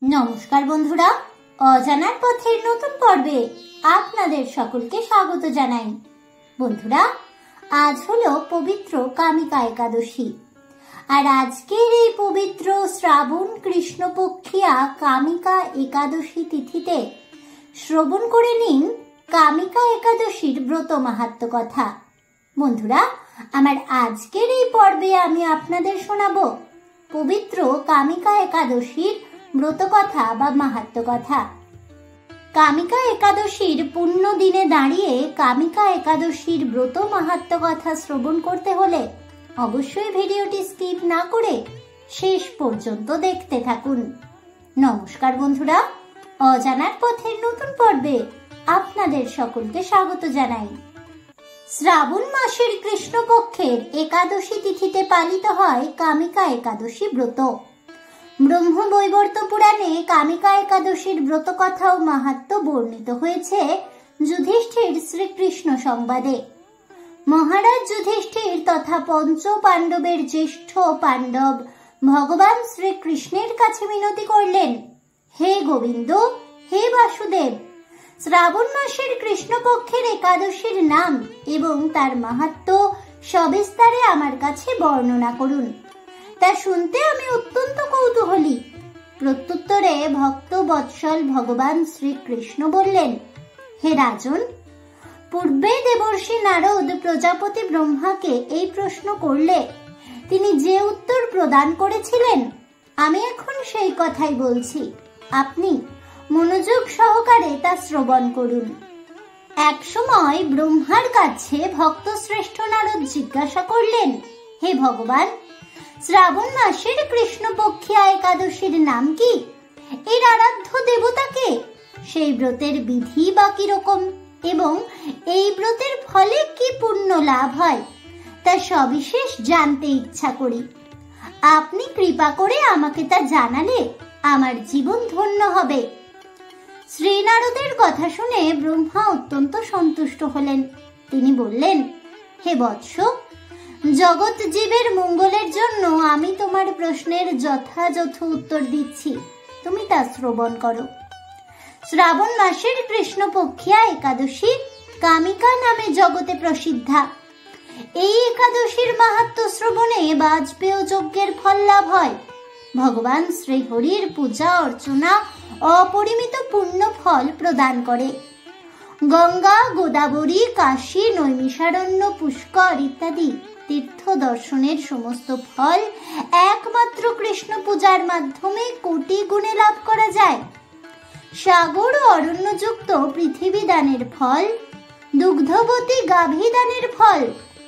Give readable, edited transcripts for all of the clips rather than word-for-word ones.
নমস্কার বন্ধুরা, অজানার পথের নতুন পর্বে আপনাদের সকলকে স্বাগত জানাই। বন্ধুরা, আজ হলো পবিত্র কামিকা একাদশী। আর আজকের এই পবিত্র শ্রাবণ কৃষ্ণপক্ষিয়া কামিকা একাদশী তিথিতে শ্রবণ করে নিন কামিকা একাদশীর ব্রত মাহাত্ম্য কথা। বন্ধুরা, আমার আজকের এই পর্বে আমি আপনাদের শোনাবো পবিত্র কামিকা একাদশীর ব্রত কথা বা মাহাত্ম্য কথা। কামিকা একাদশীর পুণ্য দিনে দাঁড়িয়ে কামিকা একাদশীর ব্রত মাহাত্ম্য কথা শ্রবণ করতে হলে অবশ্যই ভিডিওটি স্কিপ না করে শেষ পর্যন্ত দেখতে থাকুন। নমস্কার বন্ধুরা, অজানার পথের নতুন পর্বে আপনাদের সকলকে স্বাগত জানাই। শ্রাবণ মাসের কৃষ্ণপক্ষের একাদশী তিথিতে পালিত হয় কামিকা একাদশী ব্রত। ব্রহ্মবৈবর্ত পুরাণে কামিকা একাদশীর ব্রত কথা ও মাহাত্ম্য বর্ণিত হয়েছে যুধিষ্ঠির শ্রীকৃষ্ণ সংবাদে। মহারাজ যুধিষ্ঠির তথা পঞ্চ পাণ্ডবের জ্যেষ্ঠ পাণ্ডব ভগবান শ্রীকৃষ্ণের কাছে মিনতি করলেন, হে গোবিন্দ, হে বাসুদেব, শ্রাবণ মাসের কৃষ্ণপক্ষের একাদশীর নাম এবং তার মাহাত্ম্য সবিস্তারে আমার কাছে বর্ণনা করুন। তা শুনতে আমি অত্যন্ত কৌতূহলী। প্রত্যুত্তরে ভক্ত বৎসল ভগবান শ্রীকৃষ্ণ বললেন, হে রাজন, পূর্বে দেবর্ষি নারদ প্রজাপতি ব্রহ্মাকে এই প্রশ্ন করলে তিনি যে উত্তর প্রদান করেছিলেন আমি এখন সেই কথাই বলছি। আপনি মনোযোগ সহকারে তা শ্রবণ করুন। এক সময় ব্রহ্মার কাছে ভক্ত শ্রেষ্ঠ নারদ জিজ্ঞাসা করলেন, হে ভগবান, শ্রাবণ মাসের কৃষ্ণপক্ষিয়া একাদশীর নাম কি? এর আরাধ্য দেবতা কে? সেই ব্রতের বিধি বা কিরকম এবং এই ব্রতের ফলে কি পুণ্য লাভ হয় তা সবিশেষ জানতে ইচ্ছা করি। আপনি কৃপা করে আমাকে তা জানালে আমার জীবন ধন্য হবে। শ্রী নারদের কথা শুনে ব্রহ্মা অত্যন্ত সন্তুষ্ট হলেন। তিনি বললেন, হে বৎস, জগৎ জীবের মঙ্গলের জন্য আমি তোমার প্রশ্নের যথাযথ উত্তর দিচ্ছি, তুমি তা শ্রবণ করো। শ্রাবণ মাসের কৃষ্ণপক্ষিয়া একাদশী কামিকা নামে জগতে প্রসিদ্ধা। এই একাদশীর মাহাত্ম্য শ্রবণে বাজপেয় যজ্ঞের ফল লাভ হয়। ভগবান শ্রীহরির পূজা অর্চনা অপরিমিত পুণ্য ফল প্রদান করে। গঙ্গা, গোদাবরী, কাশী, নৈমিষারণ্য, পুষ্কর ইত্যাদি তীর্থ দর্শনের সমস্ত ফল একমাত্র কৃষ্ণ পূজার মাধ্যমে কোটি গুণে লাভ করা যায়। সাগর ও অরণ্যযুক্ত পৃথিবী দানের ফল, দুগ্ধবতী গাভী দানের ফল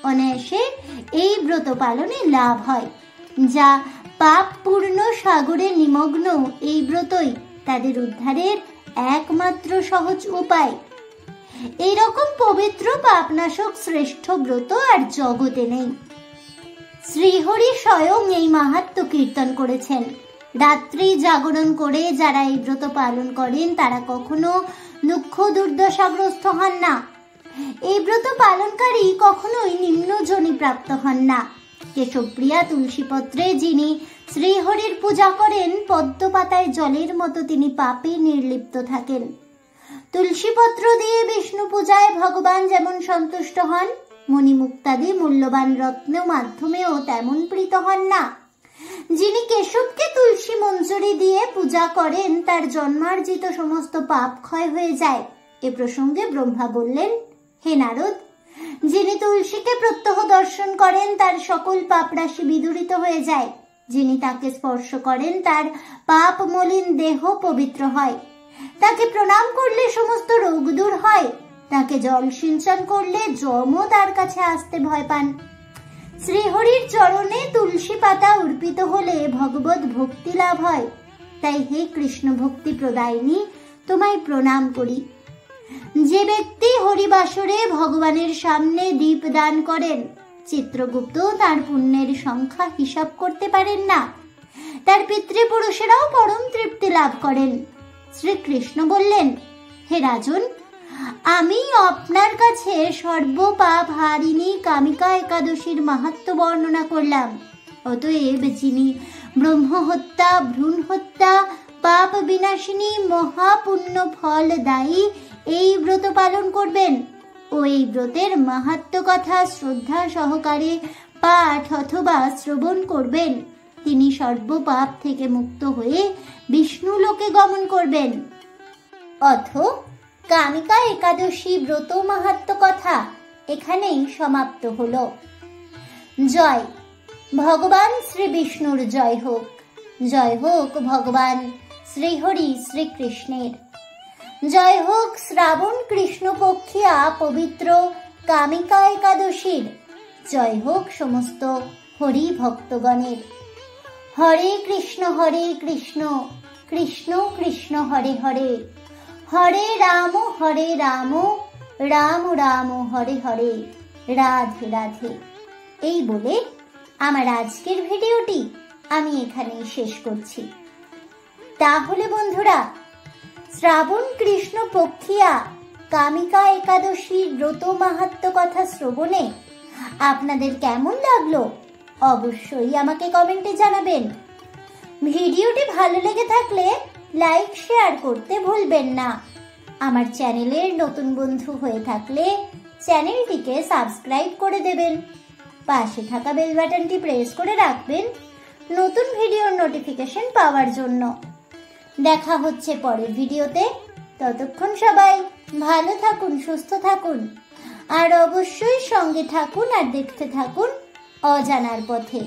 অনায়াসে এই ব্রত পালনে লাভ হয়। যা পাপ পূর্ণ সাগরে নিমগ্ন এই ব্রতই তাদের উদ্ধারের একমাত্র সহজ উপায়। এইরকম পবিত্র পাপনাশক শ্রেষ্ঠ ব্রত আর জগতে নেই। শ্রীহরি স্বয়ং এই মাহাত্ম্য কীর্তন করেছেন। রাত্রি জাগরণ করে যারা এই ব্রত পালন করেন তারা কখনো দুঃখ দুর্দশাগ্রস্ত হন না। এই ব্রত পালনকারী কখনোই নিম্ন যোনি প্রাপ্ত হন না। কেশবপ্রিয়া তুলসীপত্রে যিনি শ্রীহরির পূজা করেন, পদ্ম পাতায় জলের মতো তিনি পাপে নির্লিপ্ত থাকেন। তুলসীপত্র দিয়ে বিষ্ণু পূজায় ভগবান যেমন সন্তুষ্ট হন, মণিমুক্তাদি মূল্যবান রত্ন মাধ্যমেও তেমন প্রীত হন না। যিনি কেশবকে তুলসী মঞ্জুরি দিয়ে পূজা করেন তার জন্মার্জিত সমস্ত পাপ ক্ষয় হয়ে যায়। এ প্রসঙ্গে ব্রহ্মা বললেন, হে নারদ, যিনি তুলসীকে প্রত্যহ দর্শন করেন তার সকল পাপ রাশি বিদূরিত হয়ে যায়। যিনি তাকে স্পর্শ করেন তার পাপ মলিন দেহ পবিত্র হয়। তাকে প্রণাম করলে সমস্ত রোগ দূর হয়। তাকে জল সিঞ্চন করলে যমও তার কাছে আসতে ভয় পান। শ্রীহরির চরণে তুলসী পাতা অর্পিত হলে ভগবত ভক্তি লাভ হয়। তাই হে কৃষ্ণ ভক্তি প্রদায়িনী, তোমায় প্রণাম করি। যে ব্যক্তি হরিবাসরে ভগবানের সামনে দীপ দান করেন, চিত্রগুপ্ত তার পুণ্যের সংখ্যা হিসাব করতে পারেন না। তার পিতৃপুরুষেরাও পরম তৃপ্তি লাভ করেন। শ্রীকৃষ্ণ বললেন, হে রাজন, আমি আপনার কাছে সর্বপাপ হারিণী কামিকা একাদশীর মাহাত্ম্য বর্ণনা করলাম। অতএব যিনি ব্রহ্ম হত্যা, ভ্রূণ হত্যা, পাপ বিনাশিনী মহাপুণ্য ফলদায়ী এই ব্রত পালন করবেন ও এই ব্রতের মাহাত্ম্য কথা শ্রদ্ধা সহকারে পাঠ অথবা শ্রবণ করবেন, তিনি সর্বপাপ থেকে মুক্ত হয়ে বিষ্ণু লোকে গমন করবেন। অথ কামিকা একাদশী ব্রত মাহাত্ম্য কথা এখানেই সমাপ্ত হলো। জয় ভগবান শ্রী বিষ্ণুর জয় হোক, জয় হোক ভগবান শ্রীহরি শ্রীকৃষ্ণের, জয় হোক শ্রাবণ কৃষ্ণপক্ষিয়া পবিত্র কামিকা একাদশীর, জয় হোক সমস্ত হরি ভক্তগণের। হরে কৃষ্ণ কৃষ্ণ কৃষ্ণ হরে হরে, হরে রাম রাম রাম হরে হরে, রাধে রাধে। এই বলে আমার আজকের ভিডিওটি আমি এখানেই শেষ করছি। তাহলে বন্ধুরা, শ্রাবণ কৃষ্ণ পক্ষিয়া কামিকা একাদশীর ব্রত মাহাত্ম্য কথা শ্রবণে আপনাদের কেমন লাগলো অবশ্যই আমাকে কমেন্টে জানাবেন। ভিডিওটি ভালো লেগে থাকলে লাইক শেয়ার করতে ভুলবেন না। আমার চ্যানেলের নতুন বন্ধু হয়ে থাকলে চ্যানেলটিকে সাবস্ক্রাইব করে দেবেন, পাশে থাকা বেল বাটনটি প্রেস করে রাখবেন নতুন ভিডিওর নোটিফিকেশন পাওয়ার জন্য। দেখা হচ্ছে পরের ভিডিওতে, ততক্ষণ সবাই ভালো থাকুন, সুস্থ থাকুন, আর অবশ্যই সঙ্গে থাকুন আর দেখতে থাকুন অজানার পথে।